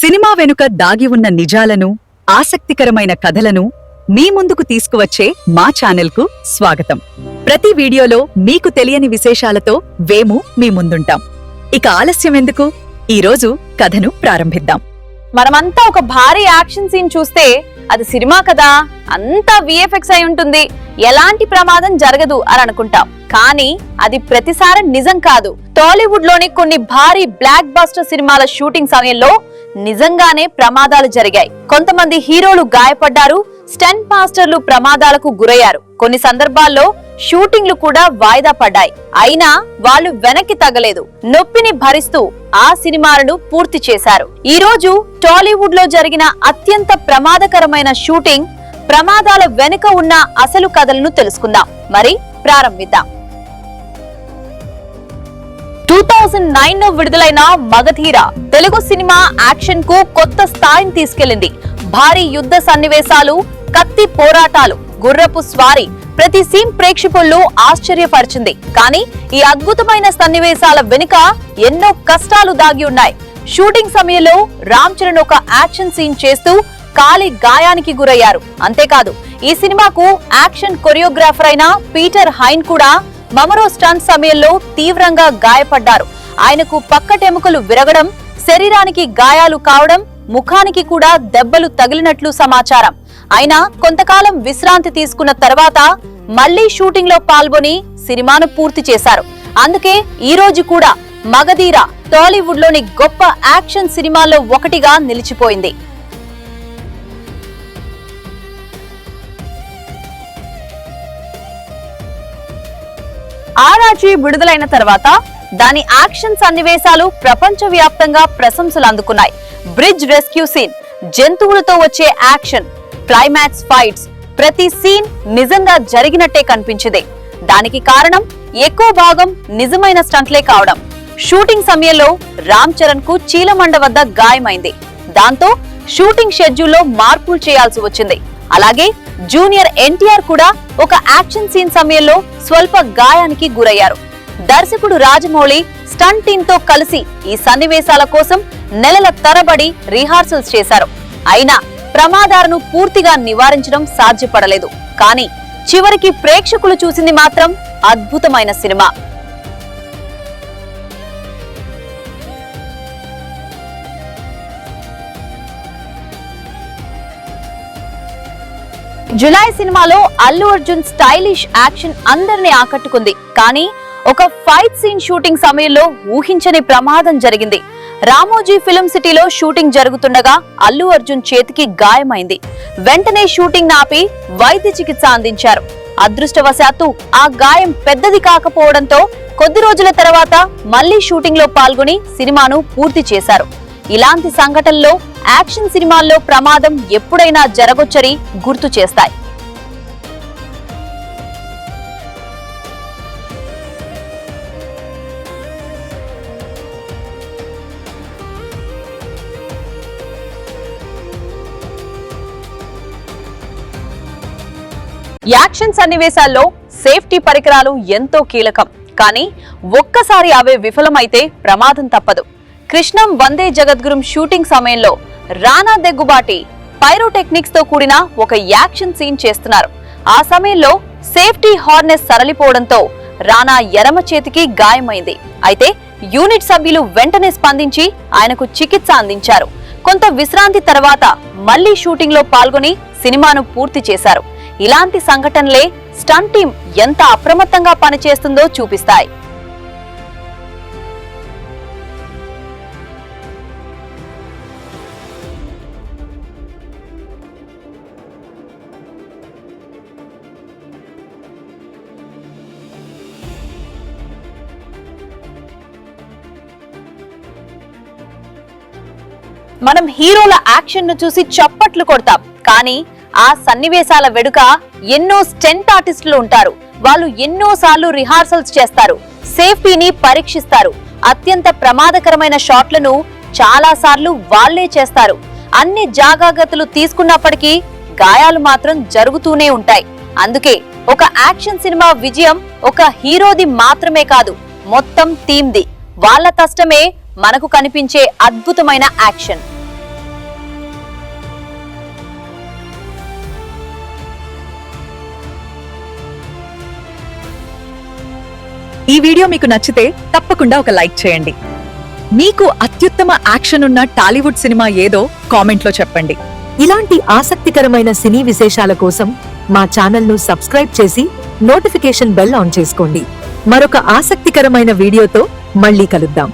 Cinema వెనుక దాగి ఉన్న నిజాలను, ఆసక్తికరమైన కథలను మీ ముందుకు తీసుకువచ్చే మా ఛానల్కు స్వాగతం. ప్రతి వీడియోలో మీకు తెలియని విశేషాలతో వేము మీ ముందుంటాం. ఇక ఆలస్యం ఎందుకు, ఈరోజు కథను ప్రారంభిద్దాం. మనమంతా ఒక భారీ యాక్షన్ సీన్ చూస్తే అది సినిమా కదా, అంతా విఎఫ్ఎక్స్ అయి ఉంటుంది, ఎలాంటి ప్రమాదం జరగదు అని అనుకుంటాం. కానీ అది ప్రతిసారి నిజం కాదు. టాలీవుడ్ లోని కొన్ని భారీ బ్లాక్ బస్టర్ సినిమాల షూటింగ్ సమయంలో నిజంగానే ప్రమాదాలు జరిగాయి. కొంతమంది హీరోలు గాయపడ్డారు, స్టంట్ మాస్టర్లు ప్రమాదాలకు గురయ్యారు. కొన్ని సందర్భాల్లో షూటింగ్లు కూడా వాయిదా పడ్డాయి. అయినా వాళ్ళు వెనక్కి తగ్గలేదు, నొప్పిని భరిస్తూ ఆ సినిమాలను పూర్తి చేశారు. ఈ రోజు టాలీవుడ్ లో జరిగిన అత్యంత ప్రమాదకరమైన షూటింగ్, ప్రమాదాల వెనుక ఉన్న అసలు కథలను తెలుసుకుందాం. మరి ప్రారంభిద్దాం. 2009 లో విడుదలైన మగధీర తెలుగు సినిమా యాక్షన్ కు కొత్త స్థాయిని తీసుకెళ్లింది. భారీ యుద్ధ సన్నివేశాలు, కత్తి పోరాటాలు, గుర్రపు స్వారీ, ప్రతి సీన్ ప్రేక్షకులను ఆశ్చర్యపరిచింది. కానీ ఈ అద్భుతమైన సన్నివేశాల వెనుక ఎన్నో కష్టాలు దాగి ఉన్నాయి. షూటింగ్ సమయంలో రామ్ చరణ్ ఒక యాక్షన్ సీన్ చేస్తూ కాలి గాయానికి గురయ్యారు. అంతేకాదు, ఈ సినిమాకు యాక్షన్ కొరియోగ్రాఫర్ అయిన పీటర్ హైన్ కూడా మమరో స్టంట్ సమయంలో తీవ్రంగా గాయపడ్డారు. ఆయనకు పక్కటెముకలు విరగడం, శరీరానికి గాయాలు కావడం, ముఖానికి కూడా దెబ్బలు తగిలినట్లు సమాచారం. అయినా కొంతకాలం విశ్రాంతి తీసుకున్న తర్వాత మళ్లీ షూటింగ్ లో పాల్గొని సినిమాను పూర్తి చేశారు. అందుకే ఈ రోజు కూడా మగధీర టాలీవుడ్ లోని గొప్ప యాక్షన్ సినిమాల్లో ఒకటిగా నిలిచిపోయింది. ఆరాజీ విడుదలైన తర్వాత దాని యాక్షన్ సన్నివేశాలు ప్రపంచవ్యాప్తంగా ప్రశంసలు అందుకున్నాయి. బ్రిడ్జ్ రెస్క్యూ సీన్, జంతువులతో వచ్చే యాక్షన్, క్లైమాక్స్ ఫైట్స్, ప్రతి సీన్ నిజంగా జరిగినట్టే కనిపించింది. దానికి కారణం ఎక్కువ భాగం నిజమైన స్టంట్లే కావడం. షూటింగ్ సమయంలో రామ్ చరణ్ కు చీలమండ వద్ద గాయమైంది. దాంతో షూటింగ్ షెడ్యూల్లో మార్పులు చేయాల్సి వచ్చింది. అలాగే జూనియర్ ఎన్టీఆర్ కూడా ఒక యాక్షన్ సీన్ సమయంలో స్వల్ప గాయానికి గురయ్యారు. దర్శకుడు రాజమౌళి స్టంట్ టీమ్ తో కలిసి ఈ సన్నివేశాల కోసం నెలల తరబడి రిహార్సల్స్ చేశారు. అయినా ప్రమాదాలను పూర్తిగా నివారించడం సాధ్యపడలేదు. కానీ చివరికి ప్రేక్షకులు చూసింది మాత్రం అద్భుతమైన సినిమా. జులై సినిమాలో అల్లు అర్జున్ స్టైలిష్ యాక్షన్ అందరినీ ఆకట్టుకుంది. కానీ ఒక ఫైట్ సీన్ షూటింగ్ సమయంలో ఊహించని ప్రమాదం జరిగింది. రామోజీ ఫిల్మ్ సిటీలో షూటింగ్ జరుగుతుండగా అల్లు అర్జున్ చేతికి గాయమైంది. వెంటనే షూటింగ్ ఆపి వైద్య చికిత్స అందించారు. అదృష్టవశాత్తు ఆ గాయం పెద్దది కాకపోవడంతో కొద్ది రోజుల తర్వాత మళ్లీ షూటింగ్ లో పాల్గొని సినిమాను పూర్తి చేశారు. ఇలాంటి సంఘటనలో యాక్షన్ సినిమాల్లో ప్రమాదం ఎప్పుడైనా జరగొచ్చని గుర్తు చేస్తాయి. యాక్షన్ సన్నివేశాల్లో సేఫ్టీ పరికరాలు ఎంతో కీలకం. కానీ ఒక్కసారి అవే విఫలమైతే ప్రమాదం తప్పదు. కృష్ణం వందే జగద్గురుం షూటింగ్ సమయంలో రానా దగ్గుబాటి పైరోటెక్నిక్స్ తో కూడిన ఒక యాక్షన్ సీన్ చేస్తున్నారు. ఆ సమయంలో సేఫ్టీ హార్నెస్ సరళిపోవడంతో రానా ఎడమ చేతికి గాయమైంది. అయితే యూనిట్ సభ్యులు వెంటనే స్పందించి ఆయనకు చికిత్స అందించారు. కొంత విశ్రాంతి తర్వాత మళ్లీ షూటింగ్ లో పాల్గొని సినిమాను పూర్తి చేశారు. ఇలాంటి సంఘటనలే స్టంట్ టీం ఎంత అప్రమత్తంగా పనిచేస్తుందో చూపిస్తాయి. మనం హీరోల యాక్షన్ ను చూసి చప్పట్లు కొడతాం. కానీ ఆ సన్నివేశాల వెనుక ఎన్నో స్టంట్ ఆర్టిస్టులు ఉంటారు. వాళ్ళు ఎన్నో సార్లు రిహార్సల్స్ చేస్తారు, సేఫ్టీని పరీక్షిస్తారు. అత్యంత ప్రమాదకరమైన షాట్లను చాలా సార్లు వాళ్లే చేస్తారు. అన్ని జాగ్రత్తలు తీసుకున్నప్పటికీ గాయాలు మాత్రం జరుగుతూనే ఉంటాయి. అందుకే ఒక యాక్షన్ సినిమా విజయం ఒక హీరోది మాత్రమే కాదు, మొత్తం టీంది. వాళ్ళ కష్టమే మనకు కనిపించే అద్భుతమైన యాక్షన్. ఈ వీడియో మీకు నచ్చితే తప్పకుండా ఒక లైక్ చేయండి. మీకు అత్యుత్తమ యాక్షన్ ఉన్న టాలీవుడ్ సినిమా ఏదో కామెంట్లో చెప్పండి. ఇలాంటి ఆసక్తికరమైన సినీ విశేషాల కోసం మా ఛానల్ను సబ్స్క్రైబ్ చేసి నోటిఫికేషన్ బెల్ ఆన్ చేసుకోండి. మరొక ఆసక్తికరమైన వీడియోతో మళ్ళీ కలుద్దాం.